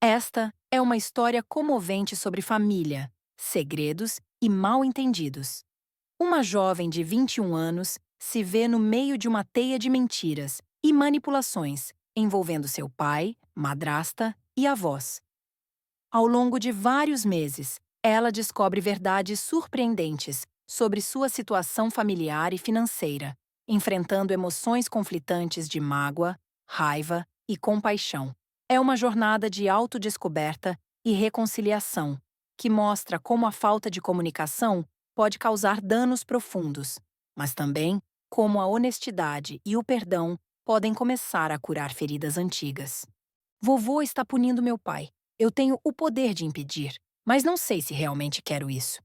Esta é uma história comovente sobre família, segredos e mal-entendidos. Uma jovem de 21 anos se vê no meio de uma teia de mentiras e manipulações envolvendo seu pai, madrasta e avós. Ao longo de vários meses, ela descobre verdades surpreendentes sobre sua situação familiar e financeira, enfrentando emoções conflitantes de mágoa, raiva e compaixão. É uma jornada de autodescoberta e reconciliação, que mostra como a falta de comunicação pode causar danos profundos, mas também como a honestidade e o perdão podem começar a curar feridas antigas. Vovô está punindo meu pai. Eu tenho o poder de impedir, mas não sei se realmente quero isso.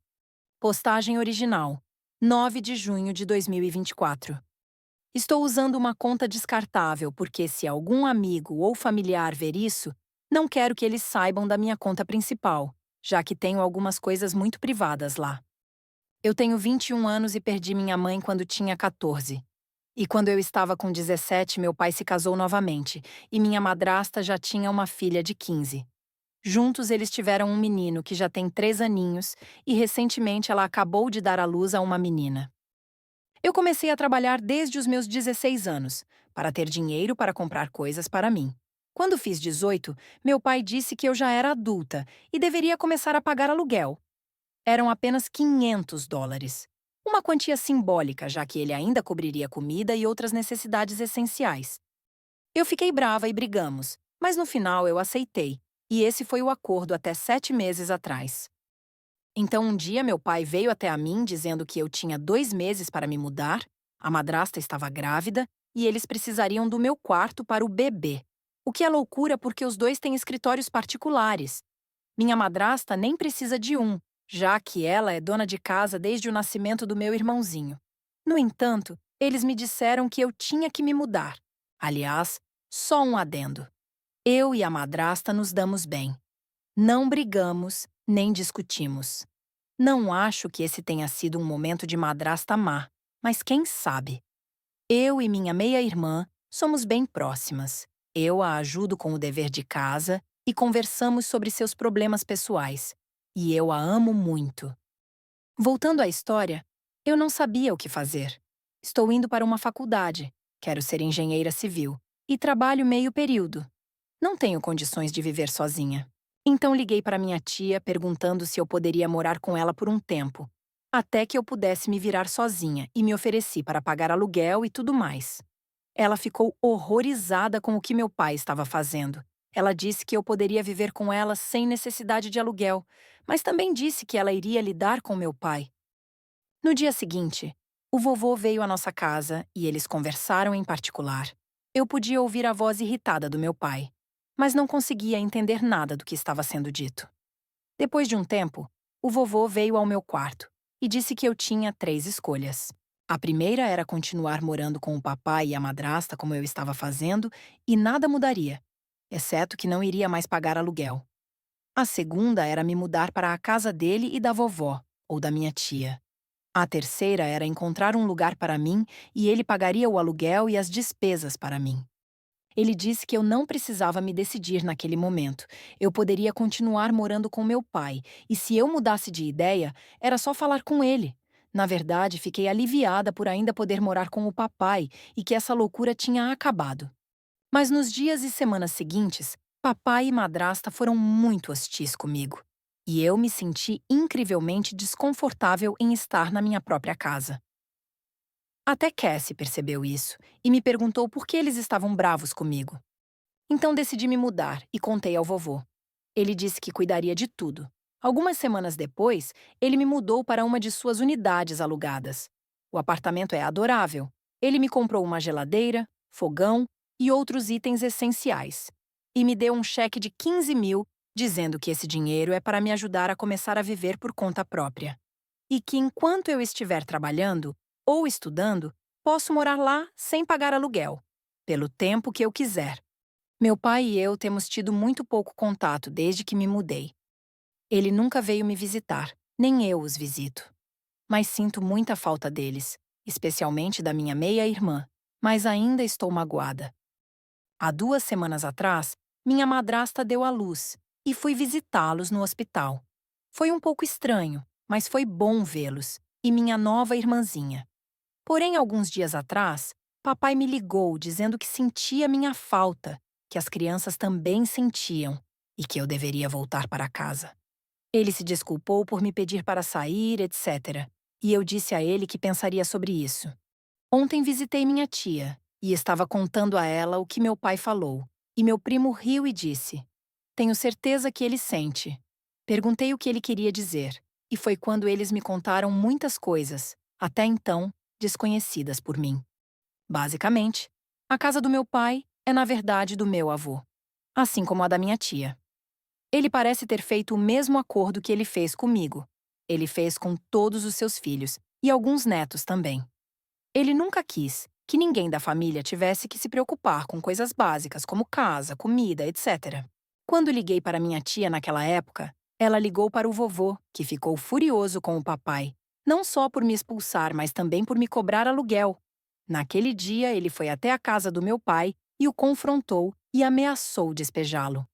Postagem original, 9 de junho de 2024. Estou usando uma conta descartável porque, se algum amigo ou familiar ver isso, não quero que eles saibam da minha conta principal, já que tenho algumas coisas muito privadas lá. Eu tenho 21 anos e perdi minha mãe quando tinha 14. E quando eu estava com 17, meu pai se casou novamente, e minha madrasta já tinha uma filha de 15. Juntos eles tiveram um menino que já tem 3 aninhos, e recentemente ela acabou de dar à luz a uma menina. Eu comecei a trabalhar desde os meus 16 anos, para ter dinheiro para comprar coisas para mim. Quando fiz 18, meu pai disse que eu já era adulta e deveria começar a pagar aluguel. Eram apenas US$ 500. Uma quantia simbólica, já que ele ainda cobriria comida e outras necessidades essenciais. Eu fiquei brava e brigamos, mas no final eu aceitei, e esse foi o acordo até 7 meses atrás. Então um dia meu pai veio até a mim dizendo que eu tinha 2 meses para me mudar, a madrasta estava grávida e eles precisariam do meu quarto para o bebê. O que é loucura porque os dois têm escritórios particulares. Minha madrasta nem precisa de um, já que ela é dona de casa desde o nascimento do meu irmãozinho. No entanto, eles me disseram que eu tinha que me mudar. Aliás, só um adendo. Eu e a madrasta nos damos bem. Não brigamos, nem discutimos. Não acho que esse tenha sido um momento de madrasta má, mas quem sabe? Eu e minha meia-irmã somos bem próximas. Eu a ajudo com o dever de casa e conversamos sobre seus problemas pessoais. E eu a amo muito. Voltando à história, eu não sabia o que fazer. Estou indo para uma faculdade, quero ser engenheira civil, e trabalho meio período. Não tenho condições de viver sozinha. Então liguei para minha tia perguntando se eu poderia morar com ela por um tempo, até que eu pudesse me virar sozinha e me ofereci para pagar aluguel e tudo mais. Ela ficou horrorizada com o que meu pai estava fazendo. Ela disse que eu poderia viver com ela sem necessidade de aluguel, mas também disse que ela iria lidar com meu pai. No dia seguinte, o vovô veio à nossa casa e eles conversaram em particular. Eu podia ouvir a voz irritada do meu pai, mas não conseguia entender nada do que estava sendo dito. Depois de um tempo, o vovô veio ao meu quarto e disse que eu tinha 3 escolhas. A primeira era continuar morando com o papai e a madrasta como eu estava fazendo e nada mudaria, exceto que não iria mais pagar aluguel. A segunda era me mudar para a casa dele e da vovó, ou da minha tia. A terceira era encontrar um lugar para mim e ele pagaria o aluguel e as despesas para mim. Ele disse que eu não precisava me decidir naquele momento. Eu poderia continuar morando com meu pai, e se eu mudasse de ideia, era só falar com ele. Na verdade, fiquei aliviada por ainda poder morar com o papai e que essa loucura tinha acabado. Mas nos dias e semanas seguintes, papai e madrasta foram muito hostis comigo. E eu me senti incrivelmente desconfortável em estar na minha própria casa. Até Cassie percebeu isso e me perguntou por que eles estavam bravos comigo. Então decidi me mudar e contei ao vovô. Ele disse que cuidaria de tudo. Algumas semanas depois, ele me mudou para uma de suas unidades alugadas. O apartamento é adorável. Ele me comprou uma geladeira, fogão e outros itens essenciais. E me deu um cheque de 15 mil, dizendo que esse dinheiro é para me ajudar a começar a viver por conta própria. E que enquanto eu estiver trabalhando ou estudando, posso morar lá sem pagar aluguel, pelo tempo que eu quiser. Meu pai e eu temos tido muito pouco contato desde que me mudei. Ele nunca veio me visitar, nem eu os visito. Mas sinto muita falta deles, especialmente da minha meia-irmã, mas ainda estou magoada. Há 2 semanas atrás, minha madrasta deu à luz, e fui visitá-los no hospital. Foi um pouco estranho, mas foi bom vê-los e minha nova irmãzinha. Porém, alguns dias atrás, papai me ligou dizendo que sentia minha falta, que as crianças também sentiam e que eu deveria voltar para casa. Ele se desculpou por me pedir para sair, etc. E eu disse a ele que pensaria sobre isso. Ontem visitei minha tia e estava contando a ela o que meu pai falou. E meu primo riu e disse: Tenho certeza que ele sente. Perguntei o que ele queria dizer, e foi quando eles me contaram muitas coisas, até então desconhecidas por mim. Basicamente, a casa do meu pai é na verdade do meu avô, assim como a da minha tia. Ele parece ter feito o mesmo acordo que ele fez comigo. Ele fez com todos os seus filhos e alguns netos também. Ele nunca quis que ninguém da família tivesse que se preocupar com coisas básicas como casa, comida, etc. Quando liguei para minha tia naquela época, ela ligou para o vovô, que ficou furioso com o papai, não só por me expulsar, mas também por me cobrar aluguel. Naquele dia, ele foi até a casa do meu pai e o confrontou e ameaçou despejá-lo.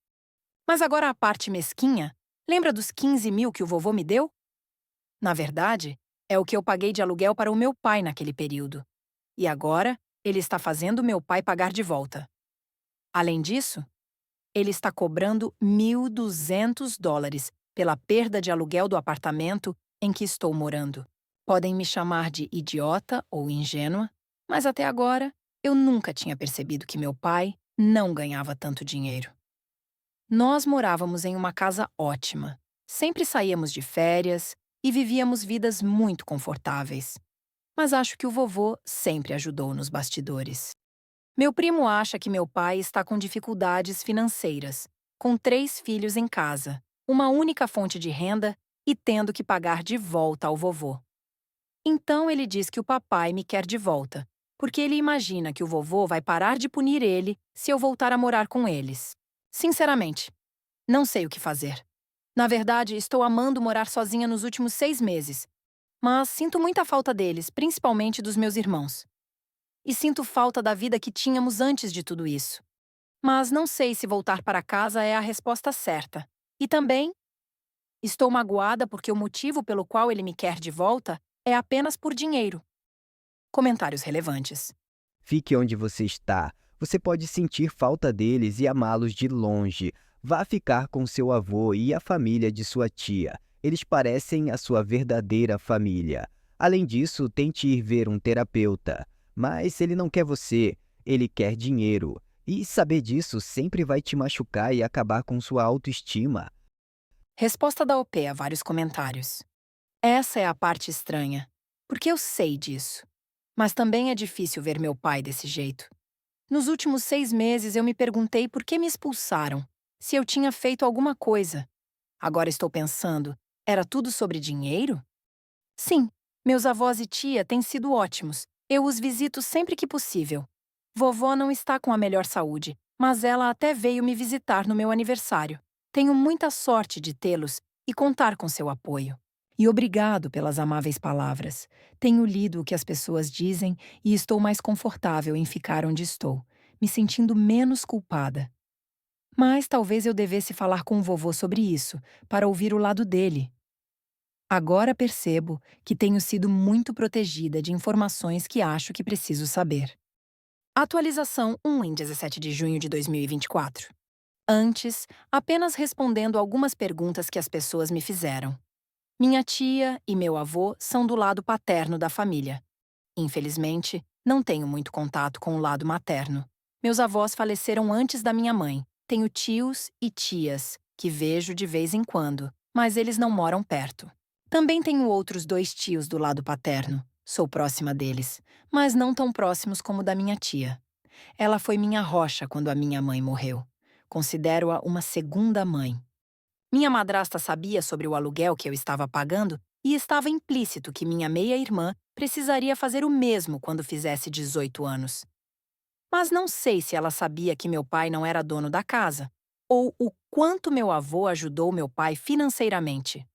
Mas agora a parte mesquinha, lembra dos 15 mil que o vovô me deu? Na verdade, é o que eu paguei de aluguel para o meu pai naquele período. E agora, ele está fazendo meu pai pagar de volta. Além disso, ele está cobrando $1.200 pela perda de aluguel do apartamento em que estou morando. Podem me chamar de idiota ou ingênua, mas até agora eu nunca tinha percebido que meu pai não ganhava tanto dinheiro. Nós morávamos em uma casa ótima. Sempre saíamos de férias e vivíamos vidas muito confortáveis. Mas acho que o vovô sempre ajudou nos bastidores. Meu primo acha que meu pai está com dificuldades financeiras, com 3 filhos em casa, uma única fonte de renda e tendo que pagar de volta ao vovô. Então ele diz que o papai me quer de volta, porque ele imagina que o vovô vai parar de punir ele se eu voltar a morar com eles. Sinceramente, não sei o que fazer. Na verdade, estou amando morar sozinha nos últimos 6 meses, mas sinto muita falta deles, principalmente dos meus irmãos. E sinto falta da vida que tínhamos antes de tudo isso. Mas não sei se voltar para casa é a resposta certa. E também, estou magoada porque o motivo pelo qual ele me quer de volta é apenas por dinheiro. Comentários relevantes. Fique onde você está. Você pode sentir falta deles e amá-los de longe. Vá ficar com seu avô e a família de sua tia. Eles parecem a sua verdadeira família. Além disso, tente ir ver um terapeuta. Mas ele não quer você, ele quer dinheiro. E saber disso sempre vai te machucar e acabar com sua autoestima. Resposta da OP a vários comentários. Essa é a parte estranha, porque eu sei disso. Mas também é difícil ver meu pai desse jeito. Nos últimos 6 meses eu me perguntei por que me expulsaram, se eu tinha feito alguma coisa. Agora estou pensando, era tudo sobre dinheiro? Sim, meus avós e tia têm sido ótimos. Eu os visito sempre que possível. Vovó não está com a melhor saúde, mas ela até veio me visitar no meu aniversário. Tenho muita sorte de tê-los e contar com seu apoio. E obrigado pelas amáveis palavras. Tenho lido o que as pessoas dizem e estou mais confortável em ficar onde estou, me sentindo menos culpada. Mas talvez eu devesse falar com o vovô sobre isso, para ouvir o lado dele. Agora percebo que tenho sido muito protegida de informações que acho que preciso saber. Atualização 1 em 17 de junho de 2024. Antes, apenas respondendo algumas perguntas que as pessoas me fizeram. Minha tia e meu avô são do lado paterno da família. Infelizmente, não tenho muito contato com o lado materno. Meus avós faleceram antes da minha mãe. Tenho tios e tias, que vejo de vez em quando, mas eles não moram perto. Também tenho outros 2 tios do lado paterno. Sou próxima deles, mas não tão próximos como da minha tia. Ela foi minha rocha quando a minha mãe morreu. Considero-a uma segunda mãe. Minha madrasta sabia sobre o aluguel que eu estava pagando e estava implícito que minha meia-irmã precisaria fazer o mesmo quando fizesse 18 anos. Mas não sei se ela sabia que meu pai não era dono da casa, ou o quanto meu avô ajudou meu pai financeiramente.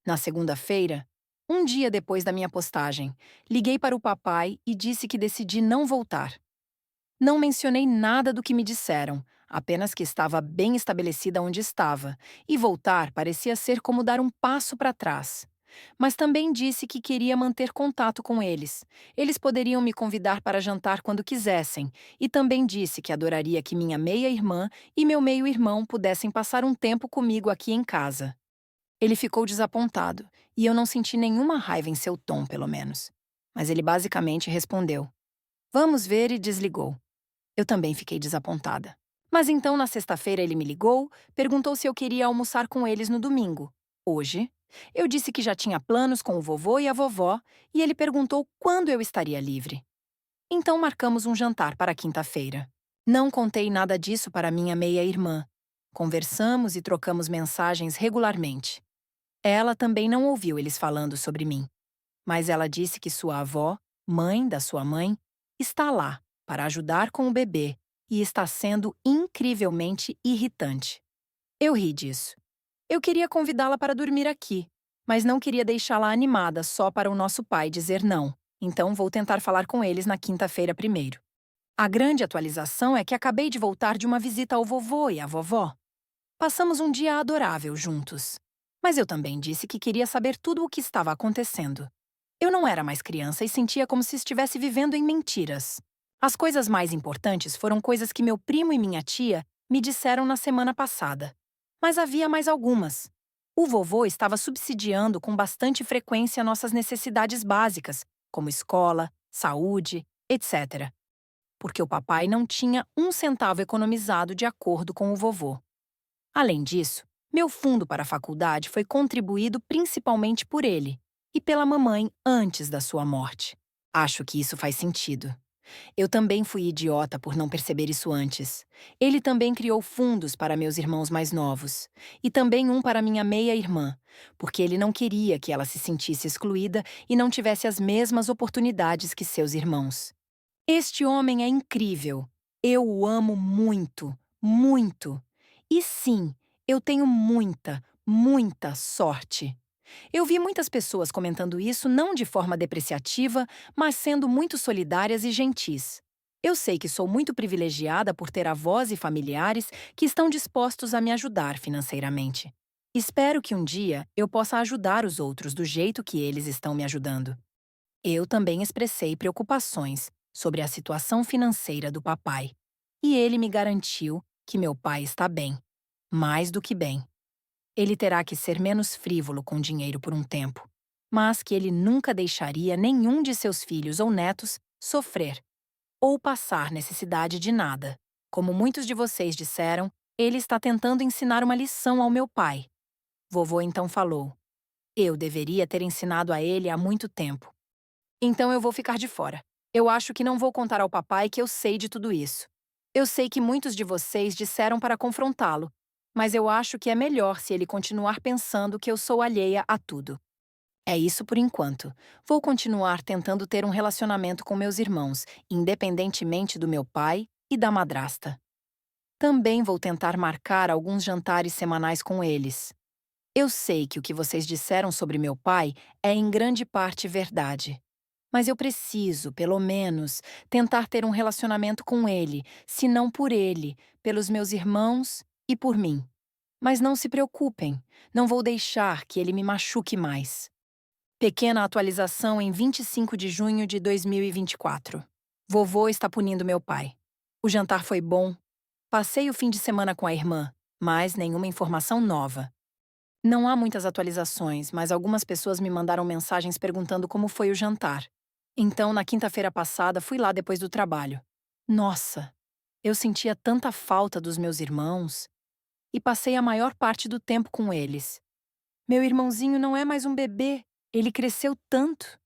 Na segunda-feira, um dia depois da minha postagem, liguei para o papai e disse que decidi não voltar. Não mencionei nada do que me disseram, apenas que estava bem estabelecida onde estava, e voltar parecia ser como dar um passo para trás. Mas também disse que queria manter contato com eles. Eles poderiam me convidar para jantar quando quisessem, e também disse que adoraria que minha meia-irmã e meu meio-irmão pudessem passar um tempo comigo aqui em casa. Ele ficou desapontado, e eu não senti nenhuma raiva em seu tom, pelo menos. Mas ele basicamente respondeu: "Vamos ver", e desligou. Eu também fiquei desapontada. Mas então, na sexta-feira, ele me ligou, perguntou se eu queria almoçar com eles no domingo. Hoje, eu disse que já tinha planos com o vovô e a vovó, e ele perguntou quando eu estaria livre. Então marcamos um jantar para quinta-feira. Não contei nada disso para minha meia-irmã. Conversamos e trocamos mensagens regularmente. Ela também não ouviu eles falando sobre mim, mas ela disse que sua avó, mãe da sua mãe, está lá para ajudar com o bebê e está sendo incrivelmente irritante. Eu ri disso. Eu queria convidá-la para dormir aqui, mas não queria deixá-la animada só para o nosso pai dizer não, então vou tentar falar com eles na quinta-feira primeiro. A grande atualização é que acabei de voltar de uma visita ao vovô e à vovó. Passamos um dia adorável juntos. Mas eu também disse que queria saber tudo o que estava acontecendo. Eu não era mais criança e sentia como se estivesse vivendo em mentiras. As coisas mais importantes foram coisas que meu primo e minha tia me disseram na semana passada. Mas havia mais algumas. O vovô estava subsidiando com bastante frequência nossas necessidades básicas, como escola, saúde, etc. Porque o papai não tinha um centavo economizado de acordo com o vovô. Além disso, meu fundo para a faculdade foi contribuído principalmente por ele e pela mamãe antes da sua morte. Acho que isso faz sentido. Eu também fui idiota por não perceber isso antes. Ele também criou fundos para meus irmãos mais novos e também um para minha meia-irmã, porque ele não queria que ela se sentisse excluída e não tivesse as mesmas oportunidades que seus irmãos. Este homem é incrível. Eu o amo muito, muito. E sim, eu tenho muita, muita sorte. Eu vi muitas pessoas comentando isso não de forma depreciativa, mas sendo muito solidárias e gentis. Eu sei que sou muito privilegiada por ter avós e familiares que estão dispostos a me ajudar financeiramente. Espero que um dia eu possa ajudar os outros do jeito que eles estão me ajudando. Eu também expressei preocupações sobre a situação financeira do papai, e ele me garantiu que meu pai está bem, mais do que bem. Ele terá que ser menos frívolo com dinheiro por um tempo, mas que ele nunca deixaria nenhum de seus filhos ou netos sofrer ou passar necessidade de nada. Como muitos de vocês disseram, ele está tentando ensinar uma lição ao meu pai. Vovô então falou: "Eu deveria ter ensinado a ele há muito tempo. Então eu vou ficar de fora. Eu acho que não vou contar ao papai que eu sei de tudo isso. Eu sei que muitos de vocês disseram para confrontá-lo, mas eu acho que é melhor se ele continuar pensando que eu sou alheia a tudo. É isso por enquanto. Vou continuar tentando ter um relacionamento com meus irmãos, independentemente do meu pai e da madrasta. Também vou tentar marcar alguns jantares semanais com eles. Eu sei que o que vocês disseram sobre meu pai é em grande parte verdade. Mas eu preciso, pelo menos, tentar ter um relacionamento com ele, se não por ele, pelos meus irmãos e por mim. Mas não se preocupem, não vou deixar que ele me machuque mais. Pequena atualização em 25 de junho de 2024. Vovô está punindo meu pai. O jantar foi bom. Passei o fim de semana com a irmã, mas nenhuma informação nova. Não há muitas atualizações, mas algumas pessoas me mandaram mensagens perguntando como foi o jantar. Então, na quinta-feira passada, fui lá depois do trabalho. Nossa, eu sentia tanta falta dos meus irmãos e passei a maior parte do tempo com eles. Meu irmãozinho não é mais um bebê, ele cresceu tanto.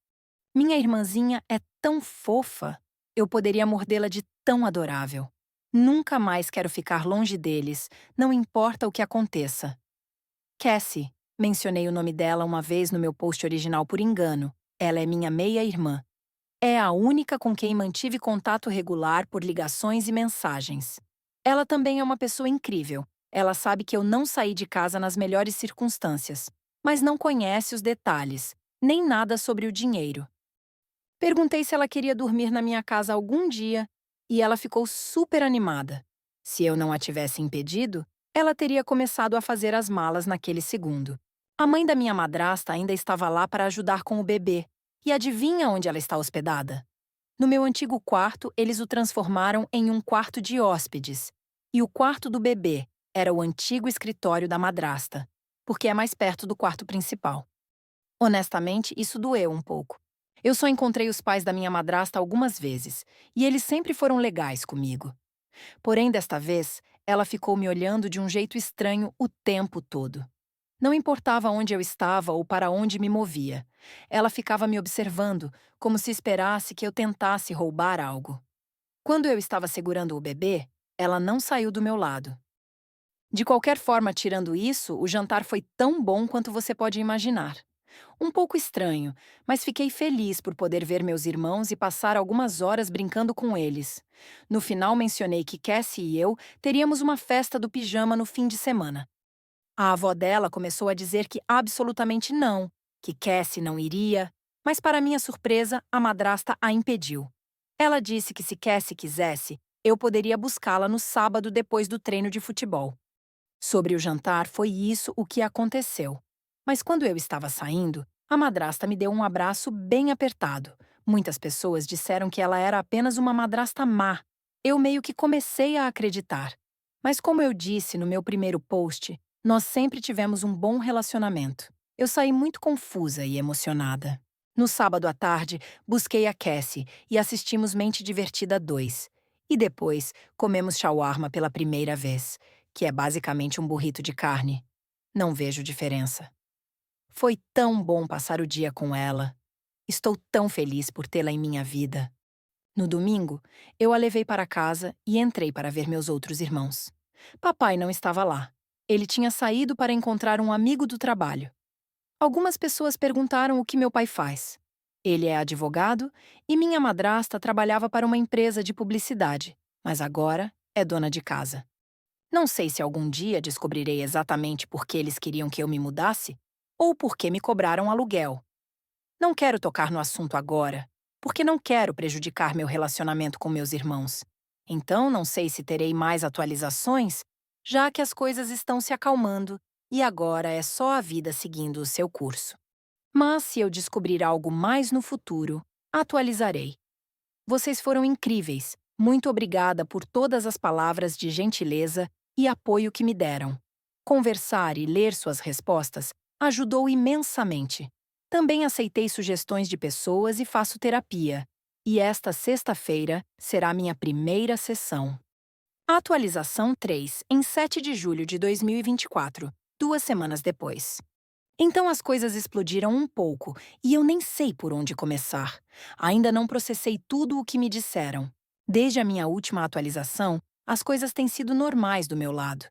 Minha irmãzinha é tão fofa, eu poderia mordê-la de tão adorável. Nunca mais quero ficar longe deles, não importa o que aconteça. Cassie, mencionei o nome dela uma vez no meu post original por engano. Ela é minha meia-irmã. É a única com quem mantive contato regular por ligações e mensagens. Ela também é uma pessoa incrível. Ela sabe que eu não saí de casa nas melhores circunstâncias, mas não conhece os detalhes, nem nada sobre o dinheiro. Perguntei se ela queria dormir na minha casa algum dia e ela ficou super animada. Se eu não a tivesse impedido, ela teria começado a fazer as malas naquele segundo. A mãe da minha madrasta ainda estava lá para ajudar com o bebê. E adivinha onde ela está hospedada? No meu antigo quarto, eles o transformaram em um quarto de hóspedes. E o quarto do bebê era o antigo escritório da madrasta, porque é mais perto do quarto principal. Honestamente, isso doeu um pouco. Eu só encontrei os pais da minha madrasta algumas vezes, e eles sempre foram legais comigo. Porém, desta vez, ela ficou me olhando de um jeito estranho o tempo todo. Não importava onde eu estava ou para onde me movia. Ela ficava me observando, como se esperasse que eu tentasse roubar algo. Quando eu estava segurando o bebê, ela não saiu do meu lado. De qualquer forma, tirando isso, o jantar foi tão bom quanto você pode imaginar. Um pouco estranho, mas fiquei feliz por poder ver meus irmãos e passar algumas horas brincando com eles. No final, mencionei que Cassie e eu teríamos uma festa do pijama no fim de semana. A avó dela começou a dizer que absolutamente não, que Cassie não iria, mas para minha surpresa, a madrasta a impediu. Ela disse que se Cassie quisesse, eu poderia buscá-la no sábado depois do treino de futebol. Sobre o jantar, foi isso o que aconteceu. Mas quando eu estava saindo, a madrasta me deu um abraço bem apertado. Muitas pessoas disseram que ela era apenas uma madrasta má. Eu meio que comecei a acreditar. Mas como eu disse no meu primeiro post, nós sempre tivemos um bom relacionamento. Eu saí muito confusa e emocionada. No sábado à tarde, busquei a Cassie e assistimos Mente Divertida 2. E depois, comemos shawarma pela primeira vez, que é basicamente um burrito de carne. Não vejo diferença. Foi tão bom passar o dia com ela. Estou tão feliz por tê-la em minha vida. No domingo, eu a levei para casa e entrei para ver meus outros irmãos. Papai não estava lá. Ele tinha saído para encontrar um amigo do trabalho. Algumas pessoas perguntaram o que meu pai faz. Ele é advogado e minha madrasta trabalhava para uma empresa de publicidade, mas agora é dona de casa. Não sei se algum dia descobrirei exatamente por que eles queriam que eu me mudasse ou por que me cobraram aluguel. Não quero tocar no assunto agora, porque não quero prejudicar meu relacionamento com meus irmãos. Então, não sei se terei mais atualizações, já que as coisas estão se acalmando e agora é só a vida seguindo o seu curso. Mas se eu descobrir algo mais no futuro, atualizarei. Vocês foram incríveis. Muito obrigada por todas as palavras de gentileza e apoio que me deram. Conversar e ler suas respostas ajudou imensamente. Também aceitei sugestões de pessoas e faço terapia. E esta sexta-feira será minha primeira sessão. Atualização 3, em 7 de julho de 2024, 2 semanas depois. Então as coisas explodiram um pouco e eu nem sei por onde começar. Ainda não processei tudo o que me disseram. Desde a minha última atualização, as coisas têm sido normais do meu lado.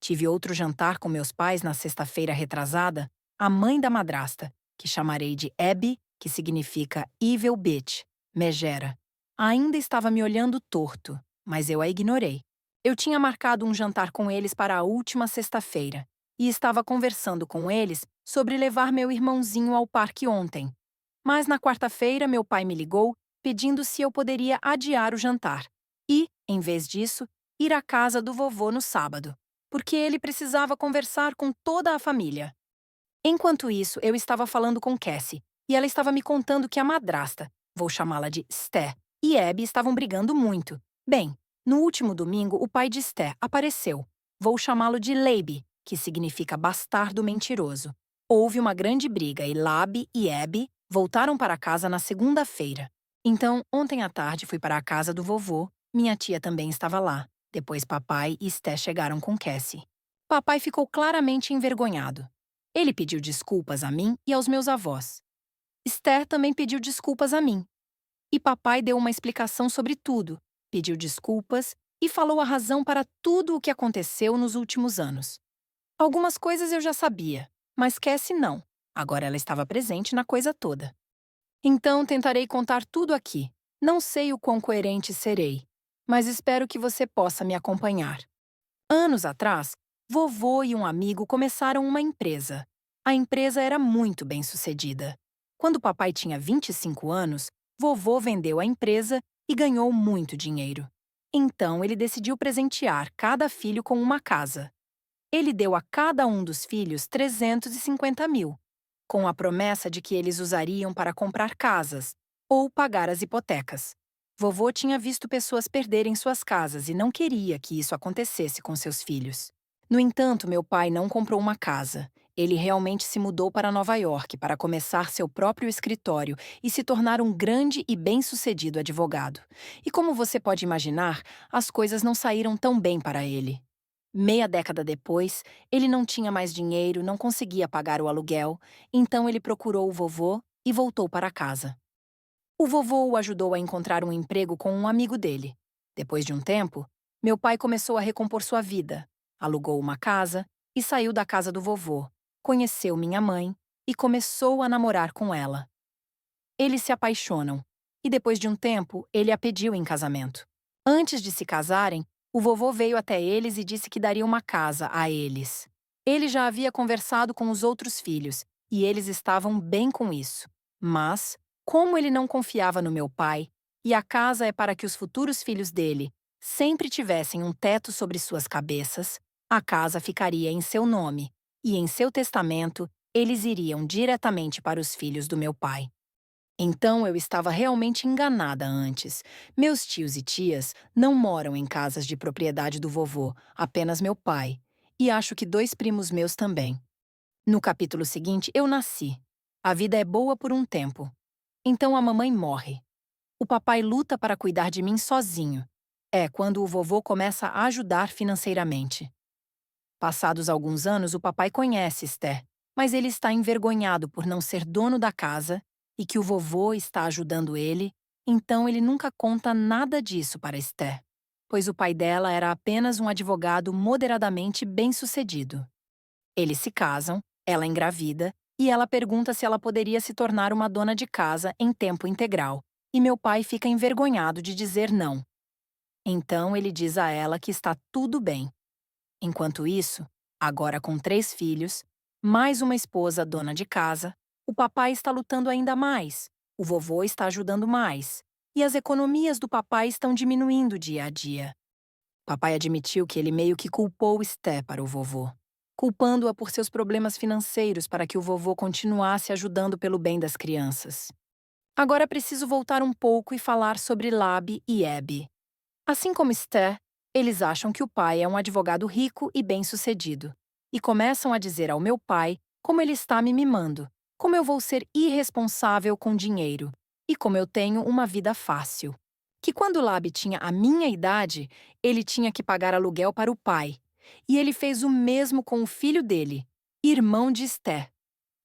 Tive outro jantar com meus pais na sexta-feira retrasada, a mãe da madrasta, que chamarei de Abby, que significa Evil Bitch, megera. Ainda estava me olhando torto, mas eu a ignorei. Eu tinha marcado um jantar com eles para a última sexta-feira e estava conversando com eles sobre levar meu irmãozinho ao parque ontem. Mas na quarta-feira meu pai me ligou pedindo se eu poderia adiar o jantar e, em vez disso, ir à casa do vovô no sábado, porque ele precisava conversar com toda a família. Enquanto isso, eu estava falando com Cassie e ela estava me contando que a madrasta, vou chamá-la de Sté, e Abby estavam brigando muito. Bem, no último domingo o pai de Sté apareceu. Vou chamá-lo de Leibe, que significa bastardo mentiroso. Houve uma grande briga e Labi e Abby voltaram para casa na segunda-feira. Então, ontem à tarde fui para a casa do vovô, minha tia também estava lá. Depois papai e Sté chegaram com Cassie. Papai ficou claramente envergonhado. Ele pediu desculpas a mim e aos meus avós. Esther também pediu desculpas a mim. E papai deu uma explicação sobre tudo, pediu desculpas e falou a razão para tudo o que aconteceu nos últimos anos. Algumas coisas eu já sabia, mas Cassie não. Agora ela estava presente na coisa toda. Então tentarei contar tudo aqui. Não sei o quão coerente serei, mas espero que você possa me acompanhar. Anos atrás, vovô e um amigo começaram uma empresa. A empresa era muito bem-sucedida. Quando papai tinha 25 anos, vovô vendeu a empresa e ganhou muito dinheiro. Então ele decidiu presentear cada filho com uma casa. Ele deu a cada um dos filhos 350 mil, com a promessa de que eles usariam para comprar casas ou pagar as hipotecas. Vovô tinha visto pessoas perderem suas casas e não queria que isso acontecesse com seus filhos. No entanto, meu pai não comprou uma casa. Ele realmente se mudou para Nova York para começar seu próprio escritório e se tornar um grande e bem-sucedido advogado. E como você pode imaginar, as coisas não saíram tão bem para ele. Meia década depois, ele não tinha mais dinheiro, não conseguia pagar o aluguel, então ele procurou o vovô e voltou para casa. O vovô o ajudou a encontrar um emprego com um amigo dele. Depois de um tempo, meu pai começou a recompor sua vida, alugou uma casa e saiu da casa do vovô, conheceu minha mãe e começou a namorar com ela. Eles se apaixonam e depois de um tempo, ele a pediu em casamento. Antes de se casarem, o vovô veio até eles e disse que daria uma casa a eles. Ele já havia conversado com os outros filhos e eles estavam bem com isso. Mas, como ele não confiava no meu pai, e a casa é para que os futuros filhos dele sempre tivessem um teto sobre suas cabeças, a casa ficaria em seu nome e em seu testamento eles iriam diretamente para os filhos do meu pai. Então eu estava realmente enganada antes. Meus tios e tias não moram em casas de propriedade do vovô, apenas meu pai. E acho que 2 primos meus também. No capítulo seguinte, eu nasci. A vida é boa por um tempo. Então a mamãe morre. O papai luta para cuidar de mim sozinho. É quando o vovô começa a ajudar financeiramente. Passados alguns anos, o papai conhece Esther, mas ele está envergonhado por não ser dono da casa e que o vovô está ajudando ele, então ele nunca conta nada disso para Esther, pois o pai dela era apenas um advogado moderadamente bem-sucedido. Eles se casam, ela engravida, e ela pergunta se ela poderia se tornar uma dona de casa em tempo integral, e meu pai fica envergonhado de dizer não. Então ele diz a ela que está tudo bem. Enquanto isso, agora com 3 filhos, mais uma esposa dona de casa, o papai está lutando ainda mais, o vovô está ajudando mais, e as economias do papai estão diminuindo dia a dia. Papai admitiu que ele meio que culpou Esté para o vovô, culpando-a por seus problemas financeiros para que o vovô continuasse ajudando pelo bem das crianças. Agora preciso voltar um pouco e falar sobre Labi e Ebi. Assim como Esther, eles acham que o pai é um advogado rico e bem-sucedido, e começam a dizer ao meu pai como ele está me mimando, como eu vou ser irresponsável com dinheiro e como eu tenho uma vida fácil. Que quando Labi tinha a minha idade, ele tinha que pagar aluguel para o pai, e ele fez o mesmo com o filho dele, irmão de Esther.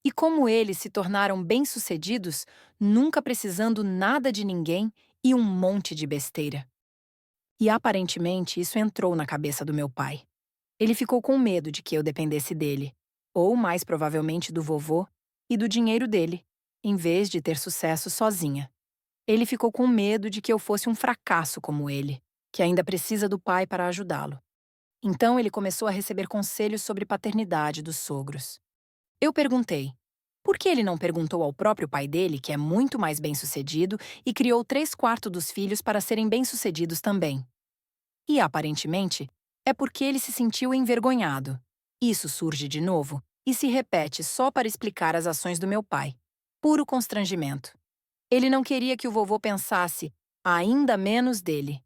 E como eles se tornaram bem-sucedidos, nunca precisando nada de ninguém e um monte de besteira. E aparentemente isso entrou na cabeça do meu pai. Ele ficou com medo de que eu dependesse dele, ou mais provavelmente do vovô, e do dinheiro dele, em vez de ter sucesso sozinha. Ele ficou com medo de que eu fosse um fracasso como ele, que ainda precisa do pai para ajudá-lo. Então ele começou a receber conselhos sobre paternidade dos sogros. Eu perguntei, por que ele não perguntou ao próprio pai dele, que é muito mais bem-sucedido, e criou 3/4 dos filhos para serem bem-sucedidos também? E, aparentemente, é porque ele se sentiu envergonhado. Isso surge de novo e se repete só para explicar as ações do meu pai. Puro constrangimento. Ele não queria que o vovô pensasse ainda menos dele.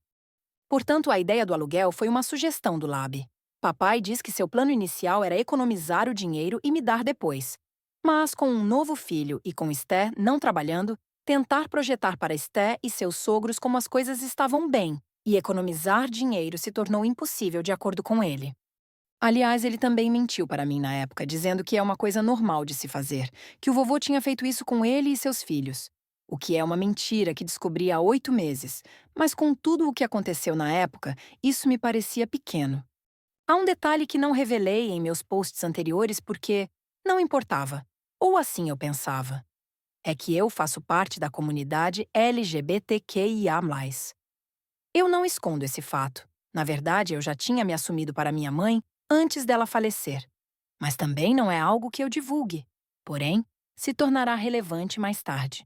Portanto, a ideia do aluguel foi uma sugestão do Lab. Papai diz que seu plano inicial era economizar o dinheiro e me dar depois. Mas, com um novo filho e com Esther não trabalhando, tentar projetar para Esther e seus sogros como as coisas estavam bem, e economizar dinheiro se tornou impossível de acordo com ele. Aliás, ele também mentiu para mim na época, dizendo que é uma coisa normal de se fazer, que o vovô tinha feito isso com ele e seus filhos. O que é uma mentira que descobri há 8 meses, mas com tudo o que aconteceu na época, isso me parecia pequeno. Há um detalhe que não revelei em meus posts anteriores porque não importava, ou assim eu pensava. É que eu faço parte da comunidade LGBTQIA+. Eu não escondo esse fato. Na verdade, eu já tinha me assumido para minha mãe antes dela falecer. Mas também não é algo que eu divulgue. Porém, se tornará relevante mais tarde.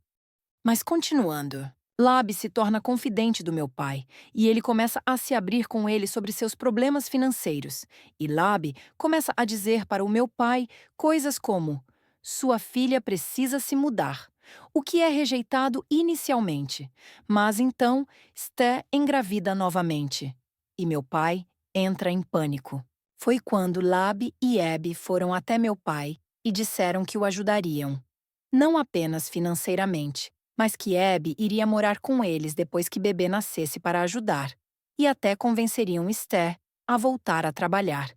Mas continuando. Lab se torna confidente do meu pai e ele começa a se abrir com ele sobre seus problemas financeiros. E Lab começa a dizer para o meu pai coisas como: sua filha precisa se mudar, o que é rejeitado inicialmente. Mas então, Sté engravida novamente. E meu pai entra em pânico. Foi quando Lab e Abby foram até meu pai e disseram que o ajudariam. Não apenas financeiramente, mas que Abby iria morar com eles depois que bebê nascesse para ajudar, e até convenceriam Esther a voltar a trabalhar,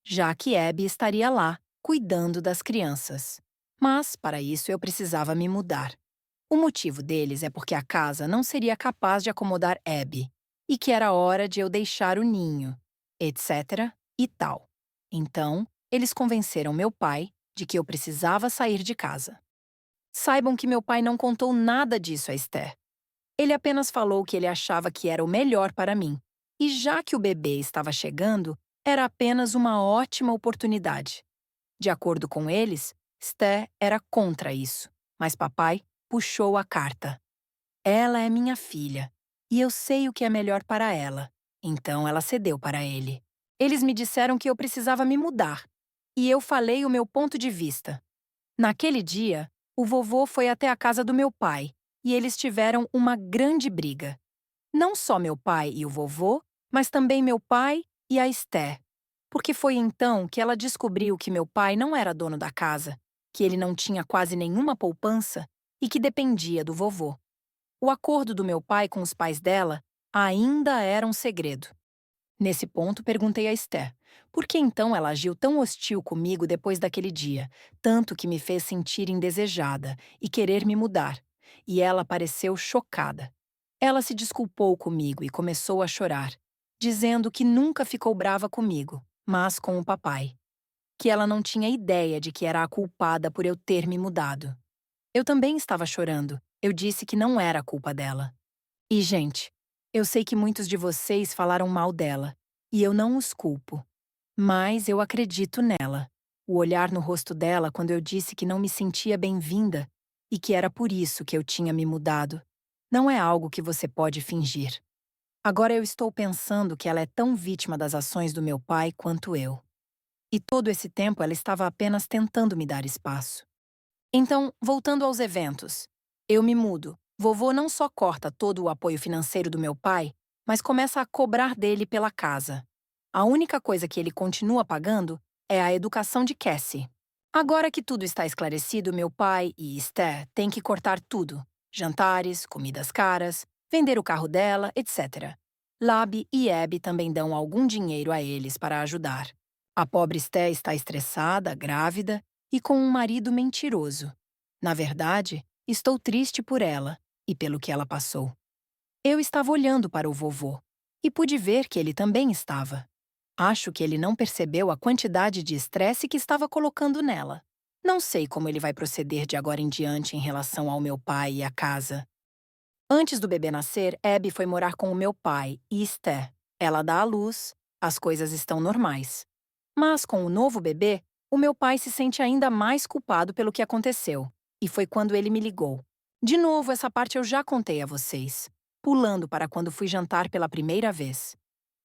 já que Abby estaria lá, cuidando das crianças. Mas, para isso, eu precisava me mudar. O motivo deles é porque a casa não seria capaz de acomodar Abby, e que era hora de eu deixar o ninho, etc. e tal. Então, eles convenceram meu pai de que eu precisava sair de casa. Saibam que meu pai não contou nada disso a Esther. Ele apenas falou que ele achava que era o melhor para mim. E já que o bebê estava chegando, era apenas uma ótima oportunidade. De acordo com eles, Esther era contra isso. Mas papai puxou a carta. Ela é minha filha, e eu sei o que é melhor para ela. Então ela cedeu para ele. Eles me disseram que eu precisava me mudar. E eu falei o meu ponto de vista. Naquele dia, o vovô foi até a casa do meu pai e eles tiveram uma grande briga. Não só meu pai e o vovô, mas também meu pai e a Esther. Porque foi então que ela descobriu que meu pai não era dono da casa, que ele não tinha quase nenhuma poupança e que dependia do vovô. O acordo do meu pai com os pais dela ainda era um segredo. Nesse ponto, perguntei a Esther, por que então ela agiu tão hostil comigo depois daquele dia, tanto que me fez sentir indesejada e querer me mudar? E ela pareceu chocada. Ela se desculpou comigo e começou a chorar, dizendo que nunca ficou brava comigo, mas com o papai. Que ela não tinha ideia de que era a culpada por eu ter me mudado. Eu também estava chorando. Eu disse que não era culpa dela. E, gente, eu sei que muitos de vocês falaram mal dela, e eu não os culpo. Mas eu acredito nela. O olhar no rosto dela quando eu disse que não me sentia bem-vinda e que era por isso que eu tinha me mudado, não é algo que você pode fingir. Agora eu estou pensando que ela é tão vítima das ações do meu pai quanto eu. E todo esse tempo ela estava apenas tentando me dar espaço. Então, voltando aos eventos, eu me mudo. Vovô não só corta todo o apoio financeiro do meu pai, mas começa a cobrar dele pela casa. A única coisa que ele continua pagando é a educação de Cassie. Agora que tudo está esclarecido, meu pai e Esther têm que cortar tudo. Jantares, comidas caras, vender o carro dela, etc. Lab e Abby também dão algum dinheiro a eles para ajudar. A pobre Esther está estressada, grávida e com um marido mentiroso. Na verdade, estou triste por ela e pelo que ela passou. Eu estava olhando para o vovô e pude ver que ele também estava. Acho que ele não percebeu a quantidade de estresse que estava colocando nela. Não sei como ele vai proceder de agora em diante em relação ao meu pai e à casa. Antes do bebê nascer, Abby foi morar com o meu pai e Esther. Ela dá à luz, as coisas estão normais. Mas com o novo bebê, o meu pai se sente ainda mais culpado pelo que aconteceu. E foi quando ele me ligou. De novo, essa parte eu já contei a vocês, pulando para quando fui jantar pela primeira vez.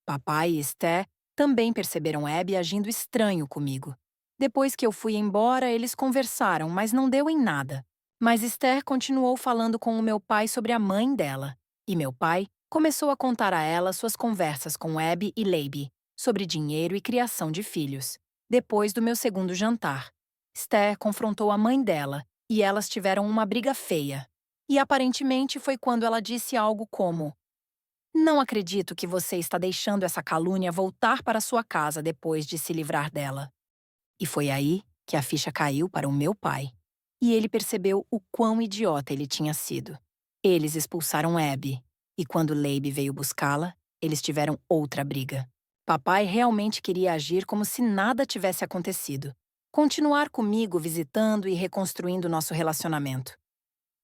Papai e Esther também perceberam Abby agindo estranho comigo. Depois que eu fui embora, eles conversaram, mas não deu em nada. Mas Esther continuou falando com o meu pai sobre a mãe dela. E meu pai começou a contar a ela suas conversas com Abby e Leiby sobre dinheiro e criação de filhos. Depois do meu segundo jantar, Esther confrontou a mãe dela e elas tiveram uma briga feia. E aparentemente foi quando ela disse algo como: não acredito que você está deixando essa calúnia voltar para sua casa depois de se livrar dela. E foi aí que a ficha caiu para o meu pai. E ele percebeu o quão idiota ele tinha sido. Eles expulsaram Abby. E quando Leiby veio buscá-la, eles tiveram outra briga. Papai realmente queria agir como se nada tivesse acontecido. Continuar comigo visitando e reconstruindo nosso relacionamento.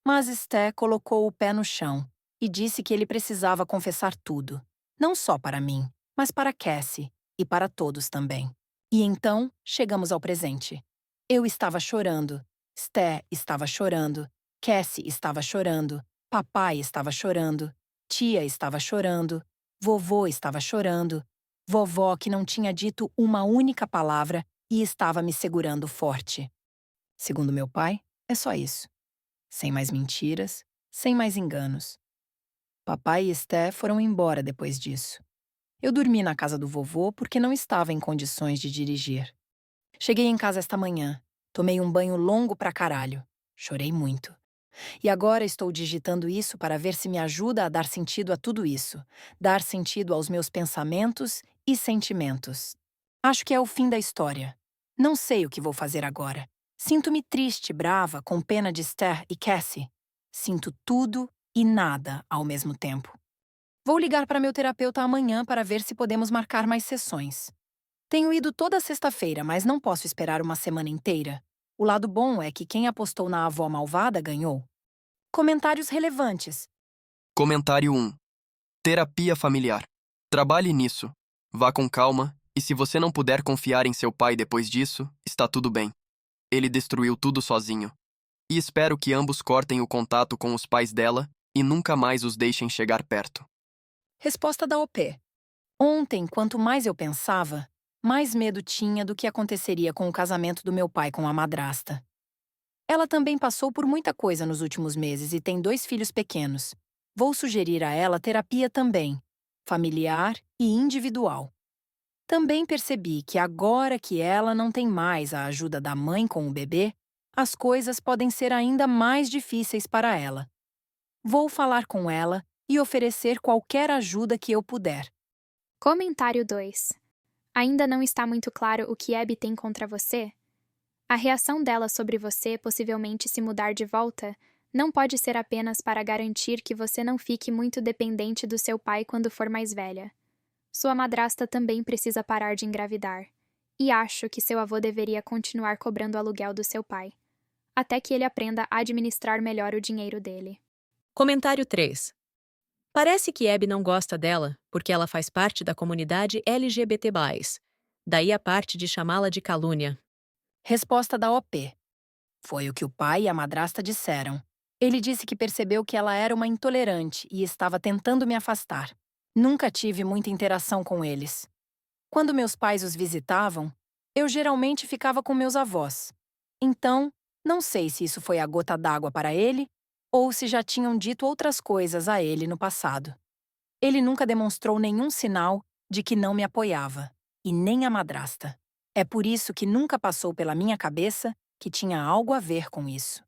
Mas Sté colocou o pé no chão e disse que ele precisava confessar tudo. Não só para mim, mas para Cassie e para todos também. E então, chegamos ao presente. Eu estava chorando, Sté estava chorando, Cassie estava chorando, Papai estava chorando, tia estava chorando, vovô estava chorando, vovó que não tinha dito uma única palavra e estava me segurando forte. Segundo meu pai, é só isso. Sem mais mentiras, sem mais enganos. Papai e Esté foram embora depois disso. Eu dormi na casa do vovô porque não estava em condições de dirigir. Cheguei em casa esta manhã. Tomei um banho longo pra caralho. Chorei muito. E agora estou digitando isso para ver se me ajuda a dar sentido a tudo isso. Dar sentido aos meus pensamentos e sentimentos. Acho que é o fim da história. Não sei o que vou fazer agora. Sinto-me triste, brava, com pena de Esther e Cassie. Sinto tudo e nada ao mesmo tempo. Vou ligar para meu terapeuta amanhã para ver se podemos marcar mais sessões. Tenho ido toda sexta-feira, mas não posso esperar uma semana inteira. O lado bom é que quem apostou na avó malvada ganhou. Comentários relevantes. Comentário 1. Terapia familiar. Trabalhe nisso. Vá com calma, e se você não puder confiar em seu pai depois disso, está tudo bem. Ele destruiu tudo sozinho. E espero que ambos cortem o contato com os pais dela e nunca mais os deixem chegar perto. Resposta da OP. Ontem, quanto mais eu pensava, mais medo tinha do que aconteceria com o casamento do meu pai com a madrasta. Ela também passou por muita coisa nos últimos meses e tem 2 filhos pequenos. Vou sugerir a ela terapia também, familiar e individual. Também percebi que agora que ela não tem mais a ajuda da mãe com o bebê, as coisas podem ser ainda mais difíceis para ela. Vou falar com ela e oferecer qualquer ajuda que eu puder. Comentário 2. Ainda não está muito claro o que Abby tem contra você? A reação dela sobre você possivelmente se mudar de volta não pode ser apenas para garantir que você não fique muito dependente do seu pai quando for mais velha. Sua madrasta também precisa parar de engravidar. E acho que seu avô deveria continuar cobrando o aluguel do seu pai, até que ele aprenda a administrar melhor o dinheiro dele. Comentário 3. Parece que Abby não gosta dela porque ela faz parte da comunidade LGBT+. Daí a parte de chamá-la de calúnia. Resposta da OP. Foi o que o pai e a madrasta disseram. Ele disse que percebeu que ela era uma intolerante e estava tentando me afastar. Nunca tive muita interação com eles. Quando meus pais os visitavam, eu geralmente ficava com meus avós. Então, não sei se isso foi a gota d'água para ele ou se já tinham dito outras coisas a ele no passado. Ele nunca demonstrou nenhum sinal de que não me apoiava, e nem a madrasta. É por isso que nunca passou pela minha cabeça que tinha algo a ver com isso.